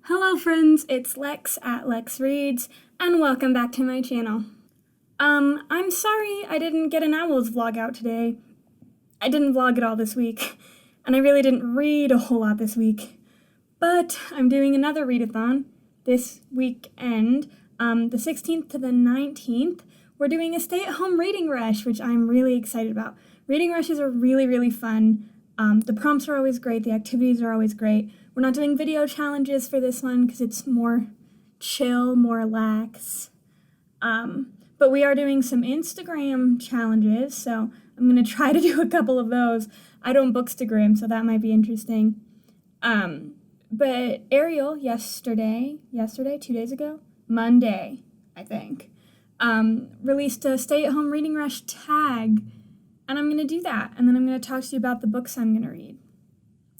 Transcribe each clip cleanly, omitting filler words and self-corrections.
Hello friends, it's Lex at LexReads, and welcome back to my channel. I'm sorry I didn't get an Owls vlog out today. I didn't vlog at all this week, and I really didn't read a whole lot this week. But I'm doing another readathon this weekend, the 16th to the 19th. We're doing a stay-at-home reading rush, which I'm really excited about. Reading rushes are really fun. The prompts are always great, the activities are always great. We're not doing video challenges for this one because it's more chill, more lax. But we are doing some Instagram challenges, so I'm going to try to do a couple of those. I don't bookstagram, so that might be interesting. But Ariel yesterday, 2 days ago? Monday, I think, released a stay-at-home reading rush tag, and I'm going to do that, and then I'm going to talk to you about the books I'm going to read.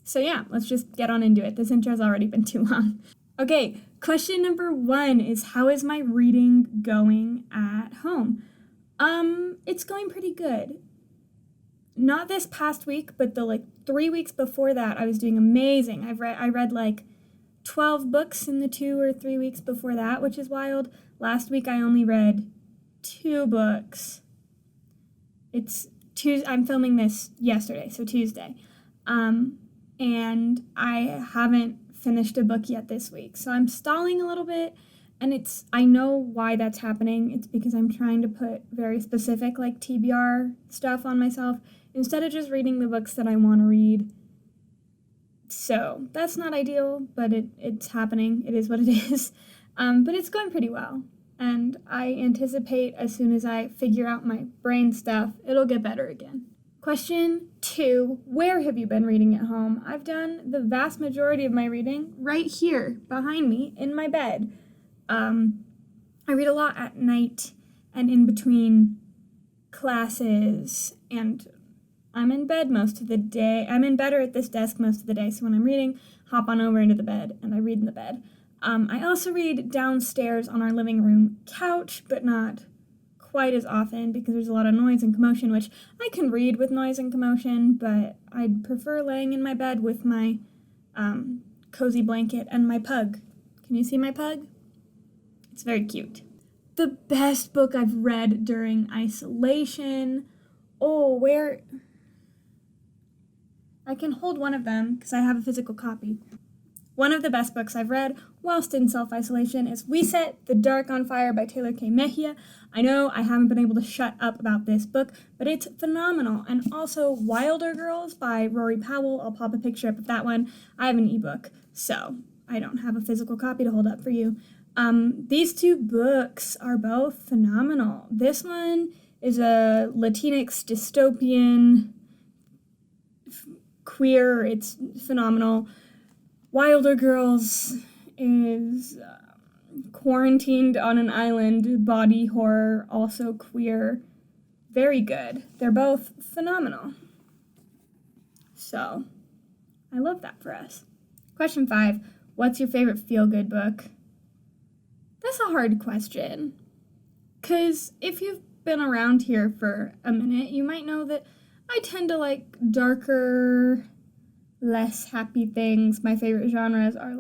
So yeah, let's just get on into it. This intro's already been too long. Okay, question number 1 is, how is my reading going at home? It's going pretty good. Not this past week, but the 3 weeks before that, I was doing amazing. I read 12 books in the 2 or 3 weeks before that, which is wild. Last week I only read 2 books. It's Tuesday. I'm filming this yesterday, so Tuesday. And I haven't finished a book yet this week. So I'm stalling a little bit, and I know why that's happening. It's because I'm trying to put very specific TBR stuff on myself instead of just reading the books that I want to read. So that's not ideal, but it's happening. It is what it is. But it's going pretty well. And I anticipate as soon as I figure out my brain stuff, it'll get better again. Question 2, where have you been reading at home? I've done the vast majority of my reading right here behind me in my bed. I read a lot at night and in between classes, and I'm in bed most of the day. I'm in bed or at this desk most of the day, so when I'm reading, hop on over into the bed and I read in the bed. I also read downstairs on our living room couch, but not quite as often because there's a lot of noise and commotion, which I can read with noise and commotion, but I'd prefer laying in my bed with my cozy blanket and my pug. Can you see my pug? It's very cute. The best book I've read during isolation. I can hold one of them because I have a physical copy. One of the best books I've read whilst in self-isolation is We Set the Dark on Fire by Taylor K. Mejia. I know I haven't been able to shut up about this book, but it's phenomenal. And also Wilder Girls by Rory Powell. I'll pop a picture up of that one. I have an ebook, so I don't have a physical copy to hold up for you. These 2 books are both phenomenal. This one is a Latinx dystopian queer. It's phenomenal. Wilder Girls is quarantined on an island, body horror, also queer. Very good. They're both phenomenal. So, I love that for us. Question 5, what's your favorite feel-good book? That's a hard question, because if you've been around here for a minute, you might know that I tend to like darker, less happy things. My favorite genres are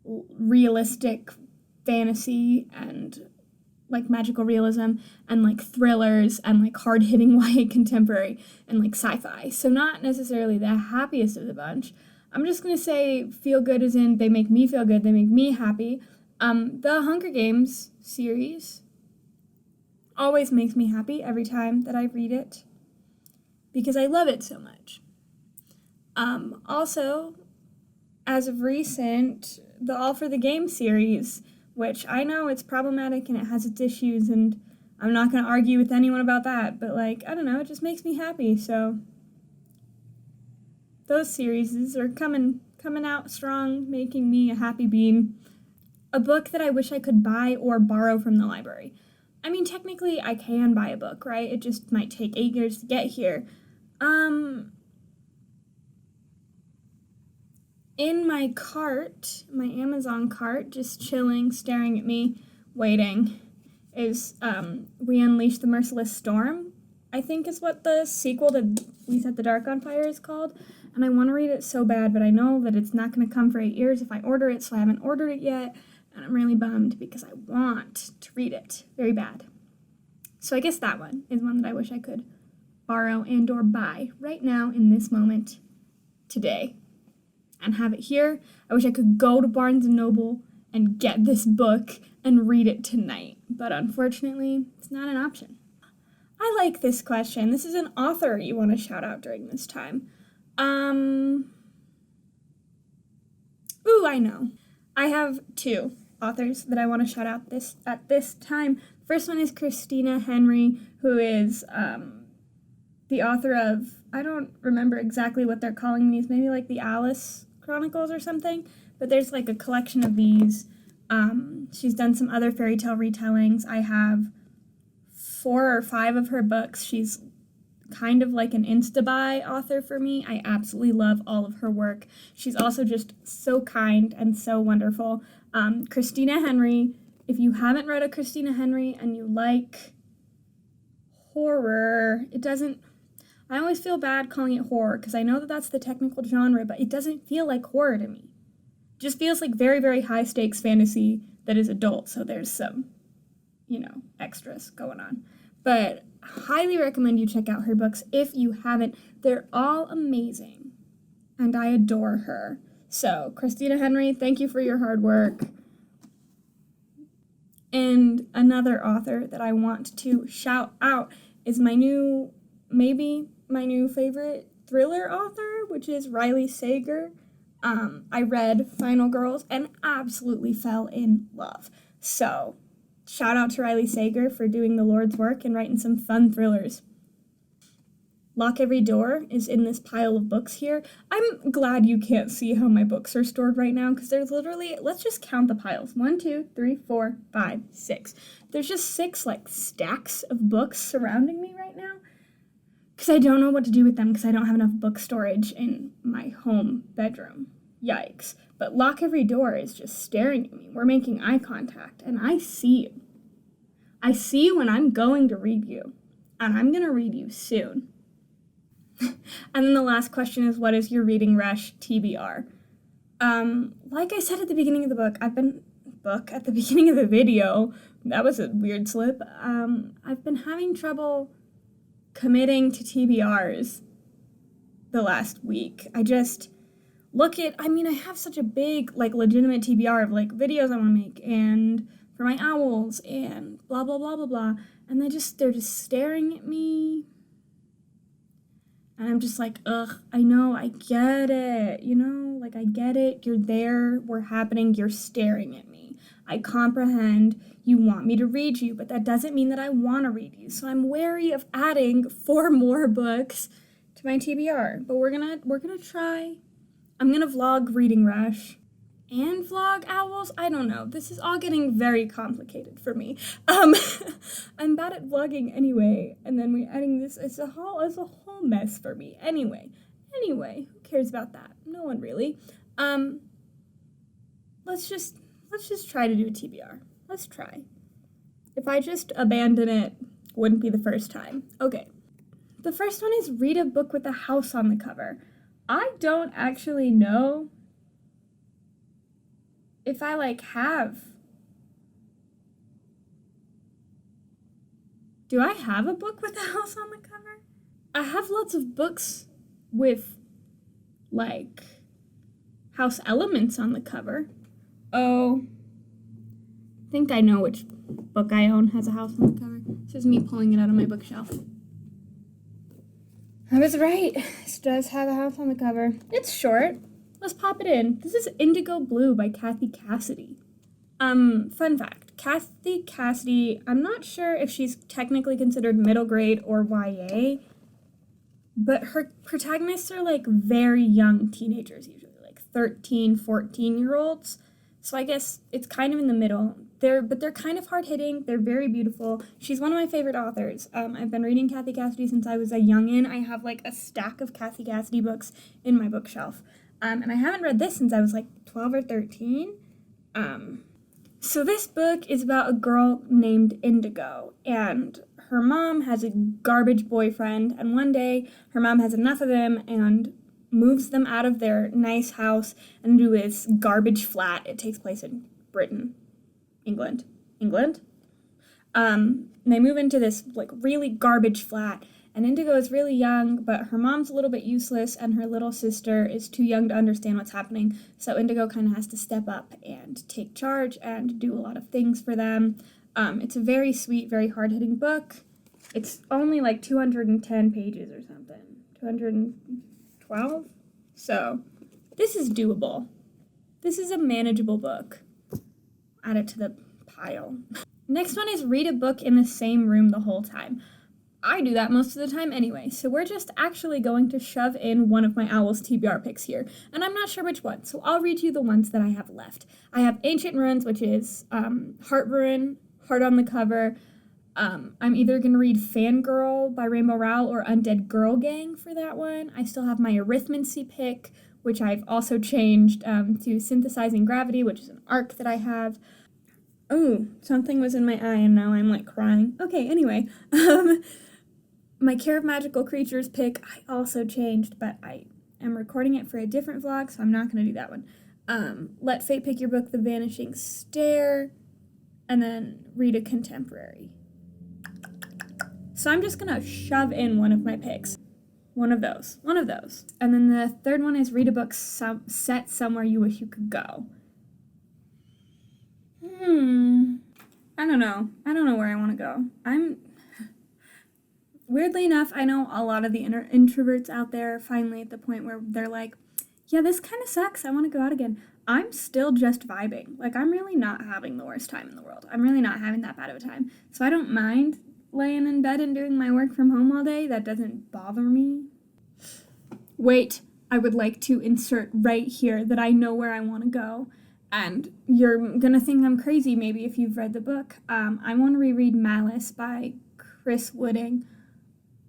realistic fantasy and magical realism and thrillers and hard-hitting YA contemporary and sci-fi. So not necessarily the happiest of the bunch. I'm just going to say feel good as in they make me feel good, they make me happy. The Hunger Games series always makes me happy every time that I read it because I love it so much. Also, as of recent, the All for the Game series, which I know it's problematic and it has its issues, and I'm not going to argue with anyone about that, but I don't know, it just makes me happy, so those series are coming out strong, making me a happy bean. A book that I wish I could buy or borrow from the library. I mean, technically I can buy a book, right? It just might take 8 years to get here. In my cart, my Amazon cart, just chilling, staring at me, waiting, is We Unleash the Merciless Storm I think is what the sequel to We Set the Dark on Fire is called. And I want to read it so bad, but I know that it's not going to come for 8 years if I order it, so I haven't ordered it yet. And I'm really bummed because I want to read it very bad. So I guess that one is one that I wish I could borrow and or buy right now in this moment today and have it here. I wish I could go to Barnes & Noble and get this book and read it tonight, but unfortunately, it's not an option. I like this question. This is an author you want to shout out during this time. Ooh, I know. I have 2 authors that I want to shout out at this time. First one is Christina Henry, who is the author of, I don't remember exactly what they're calling these, maybe like the Alice Chronicles or something, but there's like a collection of these. She's done some other fairy tale retellings. I have 4 or 5 of her books. She's kind of like an insta-buy author for me. I absolutely love all of her work. She's also just so kind and so wonderful. Christina Henry, if you haven't read a Christina Henry and you like horror, I always feel bad calling it horror because I know that that's the technical genre, but it doesn't feel like horror to me. It just feels like very, very high stakes fantasy that is adult, so there's some, extras going on. But highly recommend you check out her books if you haven't. They're all amazing, and I adore her. So, Christina Henry, thank you for your hard work. And another author that I want to shout out is my new favorite thriller author, which is Riley Sager. I read Final Girls and absolutely fell in love. So, shout out to Riley Sager for doing the Lord's work and writing some fun thrillers. Lock Every Door is in this pile of books here. I'm glad you can't see how my books are stored right now because there's literally, let's just count the piles. 1, 2, 3, 4, 5, 6. There's just 6 stacks of books surrounding me right now because I don't know what to do with them because I don't have enough book storage in my home bedroom. Yikes. But Lock Every Door is just staring at me. We're making eye contact and I see you. I see you and I'm going to read you. And I'm going to read you soon. And then the last question is, what is your reading rush TBR? Like I said at the beginning of the at the beginning of the video, that was a weird slip. I've been having trouble committing to TBRs the last week. I have such a big, legitimate TBR of, videos I want to make, and for my owls, and blah, blah, blah, blah, blah, and they're just staring at me. And I'm just like, ugh, I know, I get it, I get it, you're there, we're happening, you're staring at me. I comprehend you want me to read you, but that doesn't mean that I want to read you. So I'm wary of adding 4 more books to my TBR. But we're gonna try. I'm gonna vlog Reading Rush and vlog Owls. I don't know. This is all getting very complicated for me. I'm bad at vlogging anyway, and then we're adding this. It's a whole mess for me. Anyway, who cares about that? No one really. Let's just try to do a TBR. Let's try. If I just abandon it, wouldn't be the first time. Okay. The first one is read a book with a house on the cover. I don't actually know if I have. Do I have a book with a house on the cover? I have lots of books with house elements on the cover. Oh, I think I know which book I own has a house on the cover. This is me pulling it out of my bookshelf. I was right. This does have a house on the cover. It's short. Let's pop it in. This is Indigo Blue by Kathy Cassidy. Fun fact. Kathy Cassidy, I'm not sure if she's technically considered middle grade or YA, but her protagonists are very young teenagers, usually 13, 14-year-olds. So I guess it's kind of in the middle. They're kind of hard-hitting. They're very beautiful. She's one of my favorite authors. I've been reading Kathy Cassidy since I was a youngin'. I have a stack of Kathy Cassidy books in my bookshelf. And I haven't read this since I was 12 or 13. So this book is about a girl named Indigo, and her mom has a garbage boyfriend, and one day her mom has enough of him and moves them out of their nice house and into his garbage flat. It takes place in Britain. England. They move into this like really garbage flat, and Indigo is really young, but her mom's a little bit useless, and her little sister is too young to understand what's happening, so Indigo kind of has to step up and take charge and do a lot of things for them. It's a very sweet, very hard-hitting book. It's only like 210 pages or something. 212? So, this is doable. This is a manageable book. Add it to the pile. Next one is read a book in the same room the whole time. I do that most of the time anyway, so we're just actually going to shove in one of my Owl's TBR picks here, and I'm not sure which one, so I'll read you the ones that I have left. I have Ancient Ruins, which is Heart Ruin, heart on the cover. I'm either going to read Fangirl by Rainbow Rowell or Undead Girl Gang for that one. I still have my Arithmancy pick, which I've also changed to Synthesizing Gravity, which is an arc that I have. Oh, something was in my eye and now I'm like crying. Okay, anyway. My Care of Magical Creatures pick I also changed, but I am recording it for a different vlog, so I'm not going to do that one. Let Fate Pick Your Book, The Vanishing Stair, and then read a contemporary. So I'm just going to shove in one of my picks. One of those. And then the third one is read a book set somewhere you wish you could go. I don't know where I want to go. Weirdly enough, I know a lot of the introverts out there are finally at the point where they're like, yeah, this kind of sucks. I want to go out again. I'm still just vibing. Like, I'm really not having the worst time in the world. I'm really not having that bad of a time. So I don't mind laying in bed and doing my work from home all day. That doesn't bother me. Wait, I would like to insert right here that I know where I want to go. And you're going to think I'm crazy maybe if you've read the book. I want to reread Malice by Chris Wooding,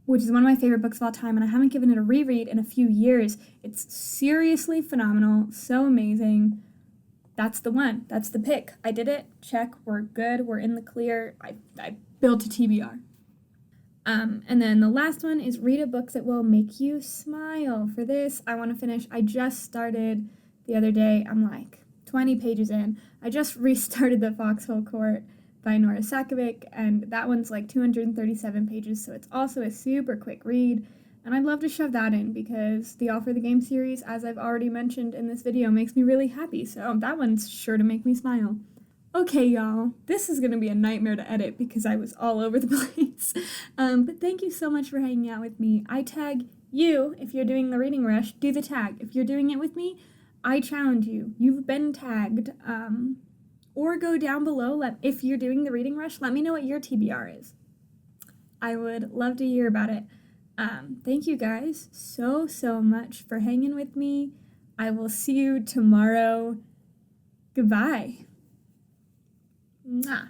which is one of my favorite books of all time, and I haven't given it a reread in a few years. It's seriously phenomenal, so amazing. That's the one. That's the pick. I did it. Check. We're good. We're in the clear. I built a TBR. And then the last one is read a book that will make you smile. For this, I want to finish. I just started the other day. I'm like 20 pages in. I just restarted The Foxhole Court by Nora Sakovic, and that one's like 237 pages, so it's also a super quick read, and I'd love to shove that in because the All for the Game series, as I've already mentioned in this video, makes me really happy, so that one's sure to make me smile. Okay, y'all, this is going to be a nightmare to edit because I was all over the place, but thank you so much for hanging out with me. I tag you if you're doing the reading rush. Do the tag. If you're doing it with me, I challenge you. You've been tagged. Or go down below, if you're doing the reading rush, let me know what your TBR is. I would love to hear about it. Thank you guys so much for hanging with me. I will see you tomorrow. Goodbye. Mwah.